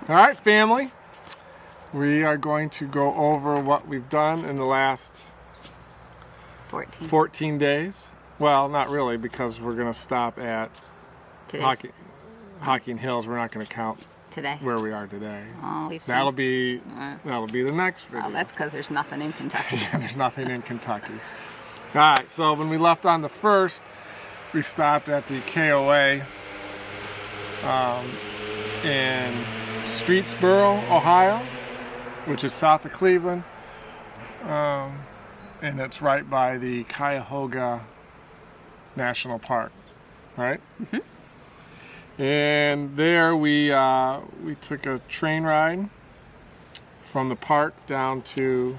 All right, family. We are going to go over what we've done in the last 14 days. Well, not really, because we're going to stop at Hocking Hills. We're not going to count today where we are today. Oh, that'll be the next video. Oh, that's because there's nothing in Kentucky. Yeah, there's nothing in Kentucky. All right, so when we left on the 1st, we stopped at the KOA in Streetsboro, Ohio, which is south of Cleveland, and it's right by the Cuyahoga National Park, right? Mm-hmm. And there we took a train ride from the park down to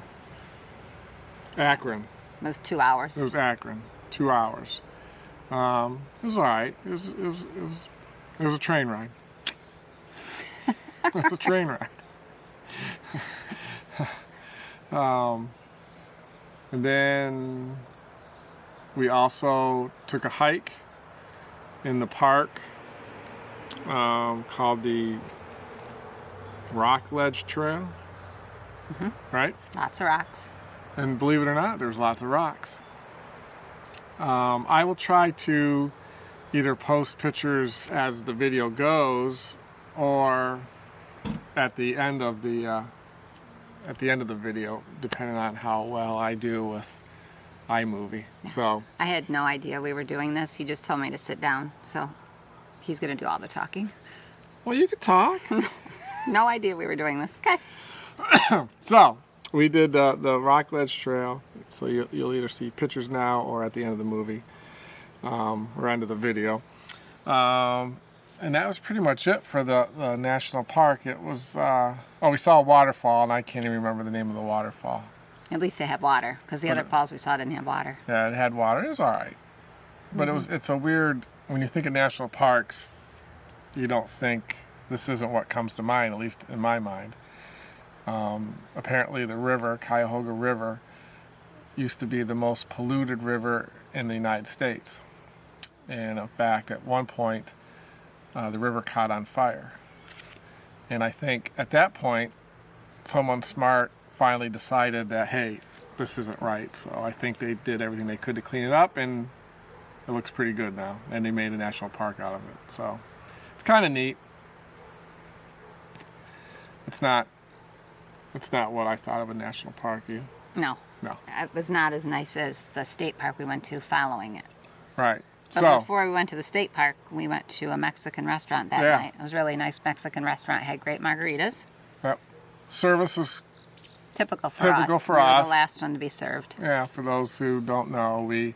Akron. It was 2 hours. It was Akron, 2 hours. It was all right. It was a train ride. It was a train ride. And then we also took a hike in the park called the Rock Ledge Trail. Mm-hmm. Right? Lots of rocks. And believe it or not, there's lots of rocks. I will try to either post pictures as the video goes, or at the end of the video, depending on how well I do with iMovie. So I had no idea we were doing this. He just told me to sit down, so he's going to do all the talking. Well, you could talk. No idea we were doing this. Okay. So we did the Rock Ledge Trail. So you'll either see pictures now or at the end of the movie, or end of the video. And that was pretty much it for the national park. It was, we saw a waterfall, and I can't even remember the name of the waterfall. At least they had water, because the other falls we saw didn't have water. Yeah, it had water. It was all right. But it's a weird, when you think of national parks, you don't think, this isn't what comes to mind, at least in my mind. Apparently the river, Cuyahoga River, used to be the most polluted river in the United States. And in fact, at one point, the river caught on fire. And I think at that point, someone smart finally decided that, hey, this isn't right. So I think they did everything they could to clean it up, and it looks pretty good now. And they made a national park out of it. So it's kind of neat. It's not what I thought of a national park. You? No. No. It was not as nice as the state park we went to following it. Right. But before we went to the state park, we went to a Mexican restaurant that night. It was a really nice Mexican restaurant. It had great margaritas. Yep. Service was typical for us. We were the last one to be served. Yeah, for those who don't know, we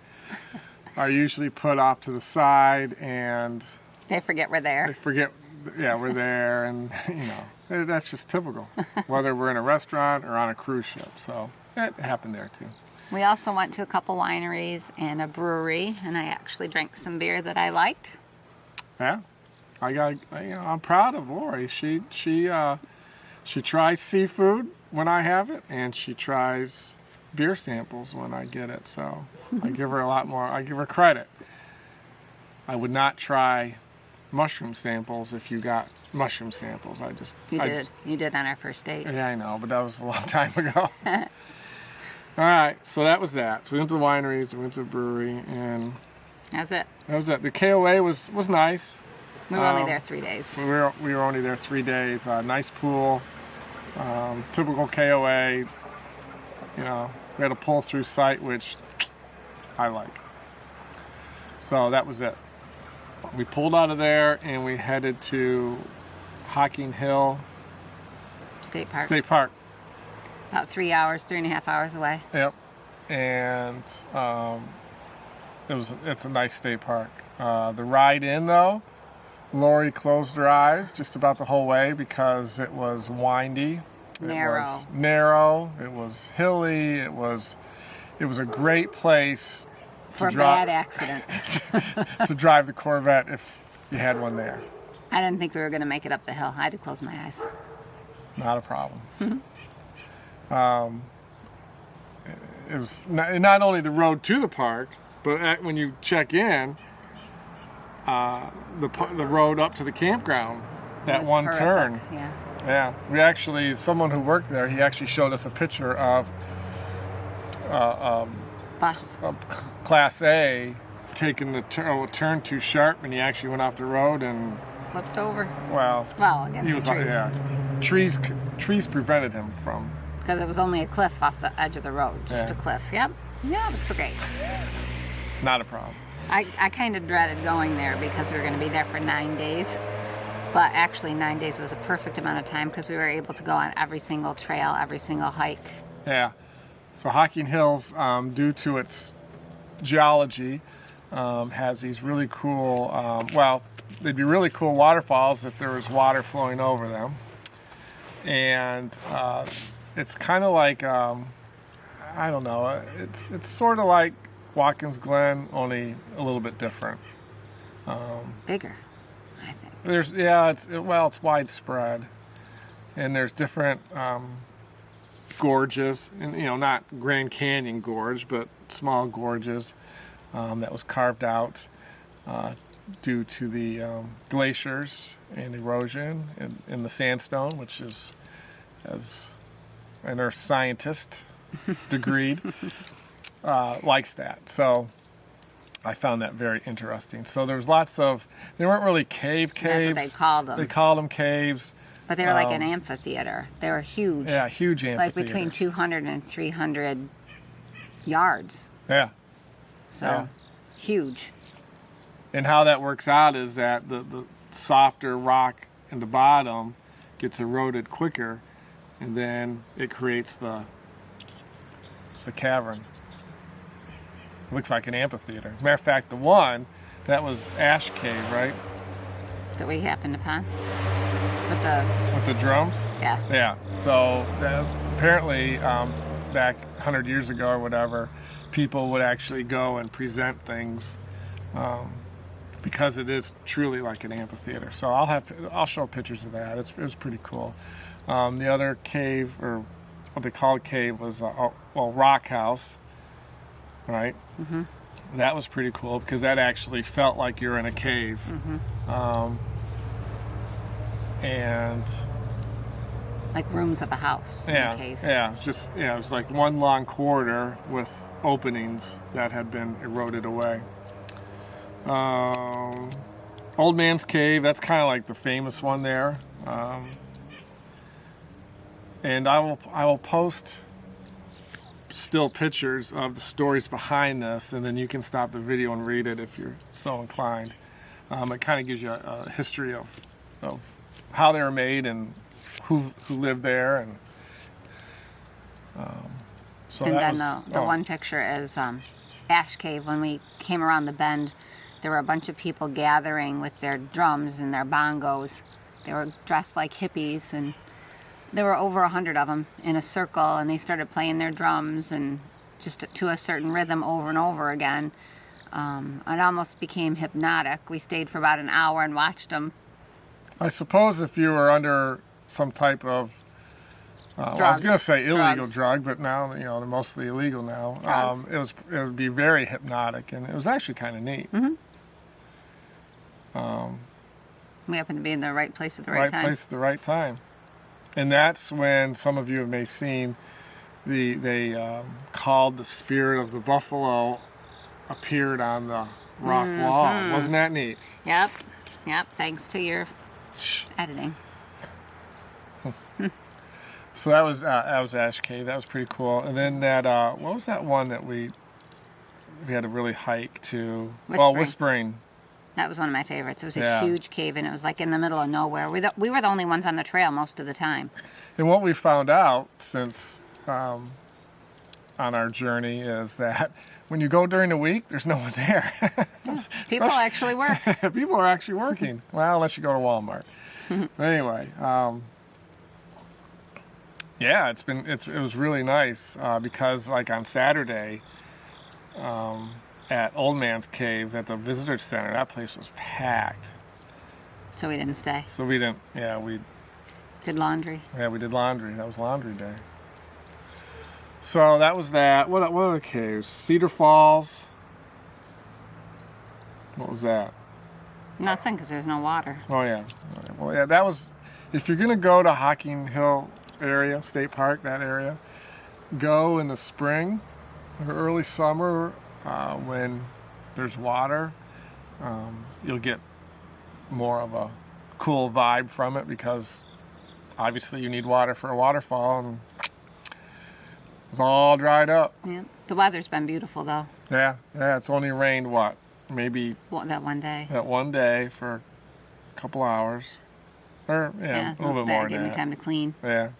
are usually put off to the side, and they forget we're there. They forget, we're there, and that's just typical. Whether we're in a restaurant or on a cruise ship, so it happened there too. We also went to a couple wineries and a brewery, and I actually drank some beer that I liked. Yeah, I'm proud of Lori. She tries seafood when I have it, and she tries beer samples when I get it. So I give her a lot more. I give her credit. I would not try mushroom samples if you got mushroom samples. You did on our first date. Yeah, I know, but that was a long time ago. All right, so that was that. So we went to the wineries, we went to the brewery, and that's it. That was it. The KOA was nice. We were only there 3 days. We were only there 3 days. Nice pool, typical KOA. We had a pull-through site, which I like. So that was it. We pulled out of there and we headed to Hocking Hill State Park. About 3 hours, 3.5 hours away. Yep. And it's a nice state park. The ride in, though, Lori closed her eyes just about the whole way because it was windy. Narrow. It was hilly. It was a great place for a bad accident. To drive the Corvette if you had one there. I didn't think we were going to make it up the hill. I had to close my eyes. Not a problem. It was not only the road to the park, but when you check in, the road up to the campground, that one turn, Yeah, we actually, someone who worked there, he actually showed us a picture of Bus. Class A taking the turn too sharp, and he actually went off the road and Flipped over. well, Against he the was trees. trees prevented him from. Because it was only a cliff off the edge of the road, just Yeah. a cliff. Yep. Yeah, it was great. Not a problem. I kind of dreaded going there because we were going to be there for 9 days. But actually 9 days was a perfect amount of time because we were able to go on every single trail, every single hike. Yeah. So Hocking Hills, due to its geology, has these really cool, they'd be really cool waterfalls if there was water flowing over them. And it's kind of like, I don't know, it's sort of like Watkins Glen, only a little bit different. Bigger, I think. It's widespread. And there's different gorges, and not Grand Canyon Gorge, but small gorges that was carved out due to the glaciers and erosion in the sandstone, which is, as an earth scientist degreed, likes that. So I found that very interesting. So there was lots of, they weren't really caves. That's what they called them. They called them caves. But they were like an amphitheater. They were huge. Yeah, huge amphitheater. Like between 200 and 300 yards. Yeah. So, Yeah. huge. And how that works out is that the softer rock in the bottom gets eroded quicker, and then it creates the cavern. It looks like an amphitheater. As a matter of fact, the one, that was Ash Cave, right? That we happened upon. With the drums? Yeah. Yeah. So apparently, back 100 years ago or whatever, people would actually go and present things because it is truly like an amphitheater. So I'll show pictures of that. It was pretty cool. The other cave, or what they called cave, was Rock House, right? Mm-hmm. That was pretty cool because that actually felt like you're in a cave. Mm-hmm. And like rooms of a house. In a cave. It was like one long corridor with openings that had been eroded away. Old Man's Cave, that's kind of like the famous one there. And I will post still pictures of the stories behind this, and then you can stop the video and read it if you're so inclined. It kind of gives you a history of how they were made and who lived there, and so and that then was the one picture is Ash Cave. When we came around the bend, there were a bunch of people gathering with their drums and their bongos. They were dressed like hippies, and there were over 100 of them in a circle, and they started playing their drums and just to a certain rhythm over and over again. It almost became hypnotic. We stayed for about an hour and watched them. I suppose if you were under some type of, I was going to say illegal drug, but now they're mostly illegal now. It would be very hypnotic, and it was actually kind of neat. Mm-hmm. We happened to be in the right place at the right time. Right place at the right time, and that's when some of you may have seen they called the spirit of the buffalo appeared on the rock wall. Wasn't that neat? Yep. Thanks to your editing. So that was Ash Cave. That was pretty cool. And then that what was that one that we had to really hike to? Whispering. That was one of my favorites. It was a huge cave, and it was like in the middle of nowhere. We were the only ones on the trail most of the time. And what we found out since on our journey is that when you go during the week, there's no one there. People actually work. People are actually working. Well, unless you go to Walmart. But anyway, it was really nice because like on Saturday at Old Man's Cave at the visitor center, that place was packed. So we didn't stay. So we didn't. Yeah, we did laundry. Yeah, we did laundry. That was laundry day. So that was that. What other caves? Cedar Falls. What was that? Nothing, because there's no water. Oh yeah. Well, yeah, that was if you're gonna go to Hocking Hill area, State Park, that area, go in the spring or early summer when there's water. You'll get more of a cool vibe from it because obviously you need water for a waterfall, and it's all dried up. Yeah. The weather's been beautiful though. Yeah, it's only rained what? Maybe that one day. That one day for a couple hours. Or a little bit more than that. Gave me time to clean. Yeah.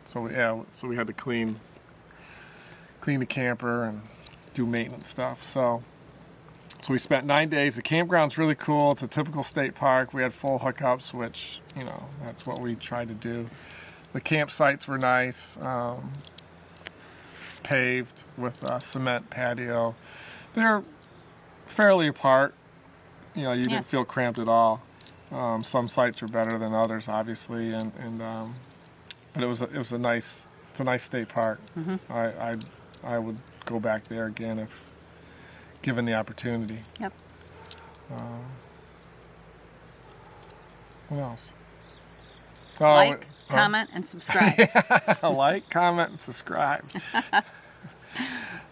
So we had to clean the camper and do maintenance stuff. So we spent 9 days. The campground's really cool. It's a typical state park. We had full hookups, which, you know, that's what we tried to do. The campsites were nice, paved with a cement patio. They're fairly apart. You know, you didn't feel cramped at all. Some sites are better than others, obviously, but it's a nice state park. Mm-hmm. I would go back there again if given the opportunity. Yep. What else? Like, comment, and subscribe. Like, comment, and subscribe.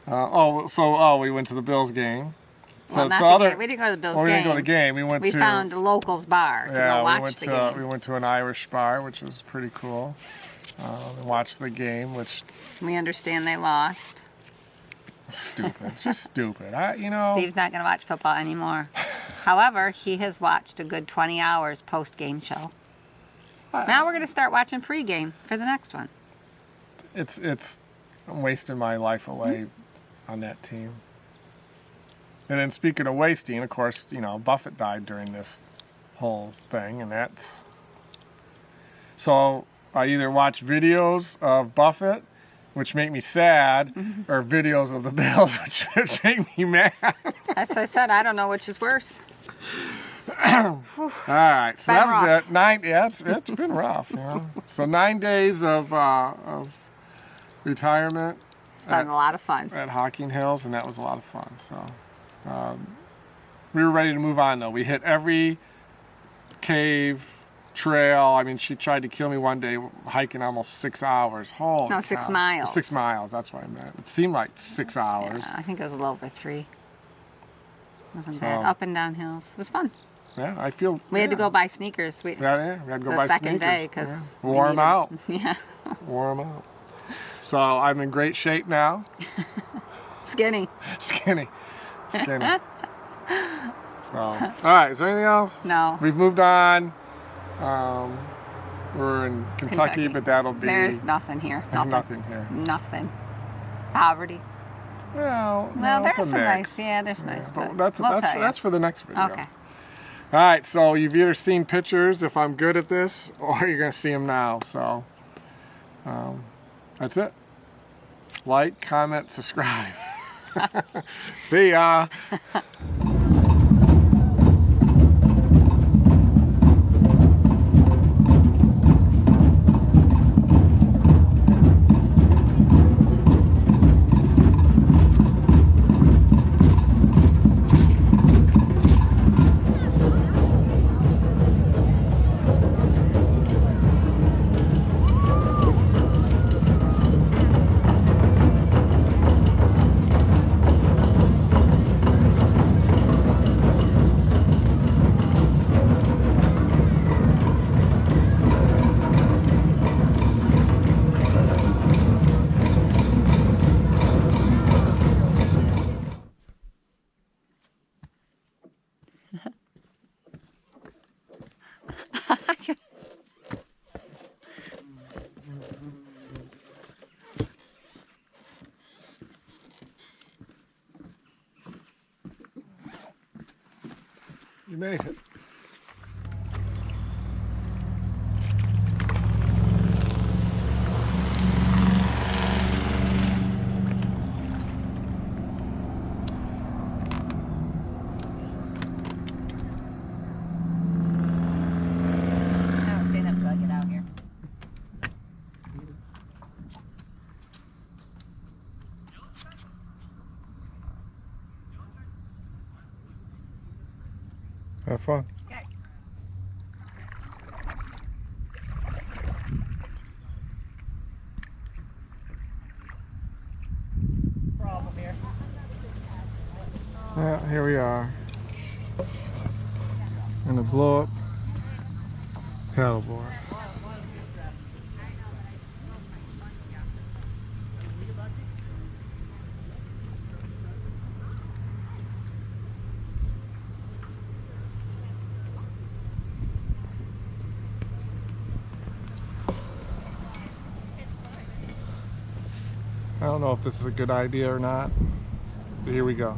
We went to the Bills game. We didn't go to the Bills game. We didn't go to the game. We found a locals bar to go watch the game. We went to an Irish bar, which was pretty cool. And watched the game, which we understand they lost. Stupid, just stupid. Steve's not going to watch football anymore. However, he has watched a good 20 hours post-game show. Now we're going to start watching pre-game for the next one. I'm wasting my life away on that team. And then speaking of wasting, of course, you know, Buffett died during this whole thing, and so I either watch videos of Buffett, which make me sad, or videos of the Bills, which make me mad. That's what I said. I don't know which is worse. All right, so that was it. It's been rough. You know? So 9 days of retirement. It's been a lot of fun. At Hocking Hills, and that was a lot of fun. So we were ready to move on, though. We hit every cave, trail. I mean, she tried to kill me one day hiking almost 6 hours. Holy cow. 6 miles. 6 miles, that's what I meant. It seemed like 6 hours. Yeah, I think it was a little over 3. Wasn't bad. Up and down hills. It was fun. Yeah, I feel... We had to go buy sneakers. We had to go buy sneakers. The second day, because... Warm out. Yeah. Warm out. So I'm in great shape now. Skinny. So, all right, is there anything else? No. We've moved on. We're in Kentucky, but that'll be... There's nothing here. Nothing here. Nothing. Poverty. Well, there's some nice. Yeah, there's nice. But that's for the next video. Okay. All right, so you've either seen pictures if I'm good at this, or you're going to see them now. So that's it. Like, comment, subscribe. See ya. You made it. Have fun. Okay. Yeah, here we are. In a blow up paddleboard. I don't know if this is a good idea or not, but here we go.